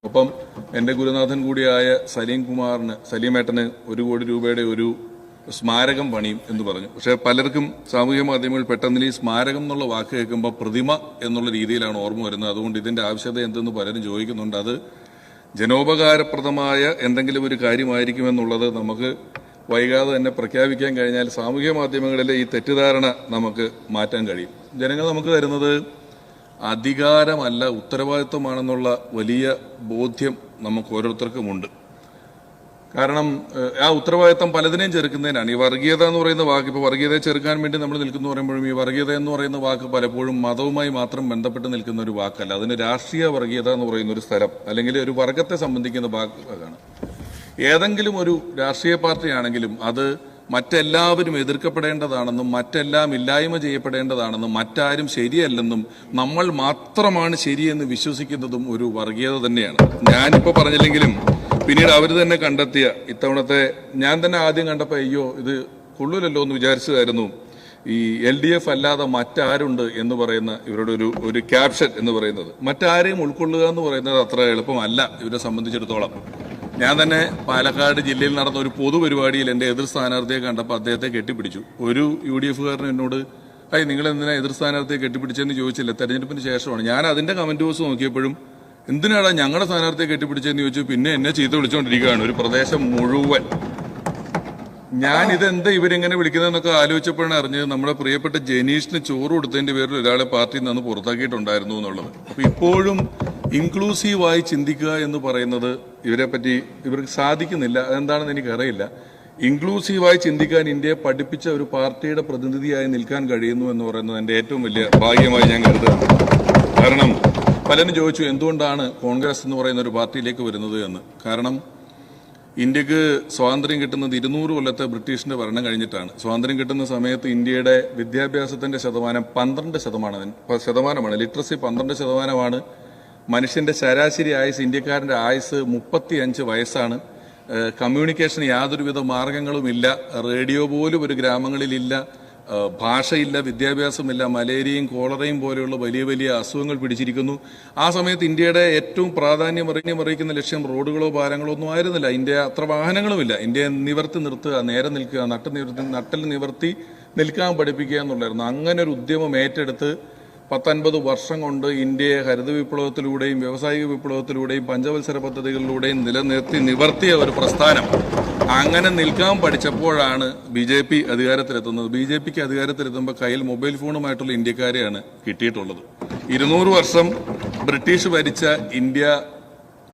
ഒപ്പം എൻ്റെ ഗുരുനാഥൻ കൂടിയായ സലീമേട്ടന് 1 കോടി രൂപയുടെ ഒരു സ്മാരകം പണിയും എന്ന് പറഞ്ഞു. പക്ഷേ പലർക്കും സാമൂഹ്യ മാധ്യമങ്ങളിൽ പെട്ടെന്ന് ഈ സ്മാരകം എന്നുള്ള വാക്ക് കേൾക്കുമ്പോൾ പ്രതിമ എന്നുള്ള രീതിയിലാണ് ഓർമ്മ വരുന്നത്. അതുകൊണ്ട് ഇതിന്റെ ആവശ്യകത എന്തെന്ന് പലരും ചോദിക്കുന്നുണ്ട്. അത് ജനോപകാരപ്രദമായ എന്തെങ്കിലും ഒരു കാര്യമായിരിക്കുമെന്നുള്ളത് നമുക്ക് വൈകാതെ തന്നെ പ്രഖ്യാപിക്കാൻ കഴിഞ്ഞാൽ സാമൂഹ്യ മാധ്യമങ്ങളിലെ ഈ തെറ്റിദ്ധാരണ നമുക്ക് മാറ്റാൻ കഴിയും. ജനങ്ങൾ നമുക്ക് തരുന്നത് അധികാരമല്ല, ഉത്തരവാദിത്വമാണെന്നുള്ള വലിയ ബോധ്യം നമുക്ക് ഓരോരുത്തർക്കുമുണ്ട്. കാരണം ആ ഉത്തരവാദിത്വം പലതിനെയും ചെറുക്കുന്നതിനാണ്. ഈ വർഗീയത എന്ന് പറയുന്ന വാക്ക്, ഇപ്പോൾ വർഗീയതയെ ചെറുക്കാൻ വേണ്ടി നമ്മൾ നിൽക്കുന്നു പറയുമ്പോഴും ഈ വർഗീയത എന്ന് പറയുന്ന വാക്ക് പലപ്പോഴും മതവുമായി മാത്രം ബന്ധപ്പെട്ട് നിൽക്കുന്ന ഒരു വാക്കല്ല. അതിന് രാഷ്ട്രീയ വർഗീയത എന്ന് പറയുന്ന ഒരു സ്ഥലം അല്ലെങ്കിൽ ഒരു വർഗത്തെ സംബന്ധിക്കുന്ന വാക്കാണ്. ഏതെങ്കിലും ഒരു രാഷ്ട്രീയ പാർട്ടിയാണെങ്കിലും അത് മറ്റെല്ലാവരും എതിർക്കപ്പെടേണ്ടതാണെന്നും മറ്റെല്ലാം ഇല്ലായ്മ ചെയ്യപ്പെടേണ്ടതാണെന്നും മറ്റാരും ശരിയല്ലെന്നും നമ്മൾ മാത്രമാണ് ശരിയെന്ന് വിശ്വസിക്കുന്നതും ഒരു വർഗീയത തന്നെയാണ്. ഞാനിപ്പോൾ പറഞ്ഞില്ലെങ്കിലും പിന്നീട് അവർ തന്നെ കണ്ടെത്തിയ ഇത്തവണത്തെ, ഞാൻ തന്നെ ആദ്യം കണ്ടപ്പോൾ അയ്യോ ഇത് കൊള്ളൂലല്ലോ എന്ന് വിചാരിച്ചതായിരുന്നു ഈ LDF അല്ലാതെ മറ്റാരുണ്ട് എന്ന് പറയുന്ന ഇവരുടെ ഒരു ക്യാപ്ഷൻ എന്ന് പറയുന്നത്. മറ്റാരെയും ഉൾക്കൊള്ളുക എന്ന് പറയുന്നത് അത്ര എളുപ്പമല്ല ഇവരെ സംബന്ധിച്ചിടത്തോളം. ഞാൻ തന്നെ പാലക്കാട് ജില്ലയിൽ നടന്ന ഒരു പൊതുപരിപാടിയിൽ എൻ്റെ എതിർ സ്ഥാനാർത്ഥിയെ കണ്ടപ്പോൾ അദ്ദേഹത്തെ കെട്ടിപ്പിടിച്ചു. ഒരു UDF-കാരൻ എന്നോട് നിങ്ങൾ എന്തിനാ എതിർ സ്ഥാനാർത്ഥിയെ കെട്ടിപ്പിടിച്ചെന്ന് ചോദിച്ചില്ല, തെരഞ്ഞെടുപ്പിന് ശേഷമാണ്. ഞാൻ അതിന്റെ കമന്റ് ബോക്സ് നോക്കിയപ്പോഴും എന്തിനാടാ ഞങ്ങളുടെ സ്ഥാനാർത്ഥിയെ കെട്ടിപ്പിടിച്ചെന്ന് ചോദിച്ചു. പിന്നെ എന്നെ ചീത്ത വിളിച്ചുകൊണ്ടിരിക്കുകയാണ് ഒരു പ്രദേശം മുഴുവൻ. ഞാൻ ഇതെന്താ ഇവരെങ്ങനെ വിളിക്കുന്നതെന്നൊക്കെ ആലോചിച്ചപ്പോഴാണ് അറിഞ്ഞത് നമ്മുടെ പ്രിയപ്പെട്ട ജനീഷിന് ചോറ് കൊടുത്തതിന്റെ പേരിൽ ഒരാളെ പാർട്ടിയിൽ നിന്ന് പുറത്താക്കിയിട്ടുണ്ടായിരുന്നു എന്നുള്ളത്. അപ്പൊ ഇപ്പോഴും ഇൻക്ലൂസീവായി ചിന്തിക്കുക എന്ന് പറയുന്നത് ഇവർക്ക് സാധിക്കുന്നില്ല. അതെന്താണെന്ന് എനിക്കറിയില്ല. ഇൻക്ലൂസീവായി ചിന്തിക്കാൻ ഇന്ത്യയെ പഠിപ്പിച്ച ഒരു പാർട്ടിയുടെ പ്രതിനിധിയായി നിൽക്കാൻ കഴിയുന്നു എന്ന് പറയുന്നത് എൻ്റെ ഏറ്റവും വലിയ ഭാഗ്യമായി ഞാൻ കരുതുന്നു. കാരണം പലരും ചോദിച്ചു എന്തുകൊണ്ടാണ് കോൺഗ്രസ് എന്ന് പറയുന്ന ഒരു പാർട്ടിയിലേക്ക് വരുന്നത് എന്ന്. കാരണം ഇന്ത്യക്ക് സ്വാതന്ത്ര്യം കിട്ടുന്നത് 200 കൊല്ലത്തെ ബ്രിട്ടീഷിന്റെ ഭരണം കഴിഞ്ഞിട്ടാണ്. സ്വാതന്ത്ര്യം കിട്ടുന്ന സമയത്ത് ഇന്ത്യയുടെ വിദ്യാഭ്യാസത്തിന്റെ ശതമാനം 12% ശതമാനമാണ്. ലിറ്ററസി 12%. മനുഷ്യന്റെ ശരാശരി ആയുസ്, ഇന്ത്യക്കാരന്റെ ആയുസ് 35 വയസ്സാണ്. കമ്മ്യൂണിക്കേഷന് യാതൊരുവിധ മാർഗങ്ങളുമില്ല. റേഡിയോ പോലും ഒരു ഗ്രാമങ്ങളിലില്ല. ഭാഷയില്ല, വിദ്യാഭ്യാസമില്ല. മലേറിയയും കോളറയും പോലെയുള്ള വലിയ വലിയ അസുഖങ്ങൾ പിടിച്ചിരിക്കുന്നു. ആ സമയത്ത് ഇന്ത്യയുടെ ഏറ്റവും പ്രാധാന്യം അറിയിക്കുന്ന ലക്ഷ്യം റോഡുകളോ പാലങ്ങളോ ഒന്നും ആയിരുന്നില്ല. ഇന്ത്യ അത്ര വാഹനങ്ങളുമില്ല. ഇന്ത്യയെ നിവർത്തി നിർത്തുക, നേരെ നിൽക്കുക, നട്ടൽ നിവർത്തി നിൽക്കാൻ പഠിപ്പിക്കുക എന്നുള്ളായിരുന്നു. അങ്ങനെ ഒരു ഉദ്യമം ഏറ്റെടുത്ത് 50 വർഷം കൊണ്ട് ഇന്ത്യയെ ഹരിത വിപ്ലവത്തിലൂടെയും വ്യാവസായിക വിപ്ലവത്തിലൂടെയും പഞ്ചവത്സര പദ്ധതികളിലൂടെയും നിവർത്തിയ ഒരു പ്രസ്ഥാനം. അങ്ങനെ നിൽക്കാൻ പഠിച്ചപ്പോഴാണ് BJP അധികാരത്തിലെത്തുന്നത്. BJPക്ക് അധികാരത്തിലെത്തുമ്പോൾ കയ്യിൽ മൊബൈൽ ഫോണുമായിട്ടുള്ള ഇന്ത്യക്കാരെയാണ് കിട്ടിയിട്ടുള്ളത്. 200 വർഷം ബ്രിട്ടീഷ് ഭരിച്ച ഇന്ത്യ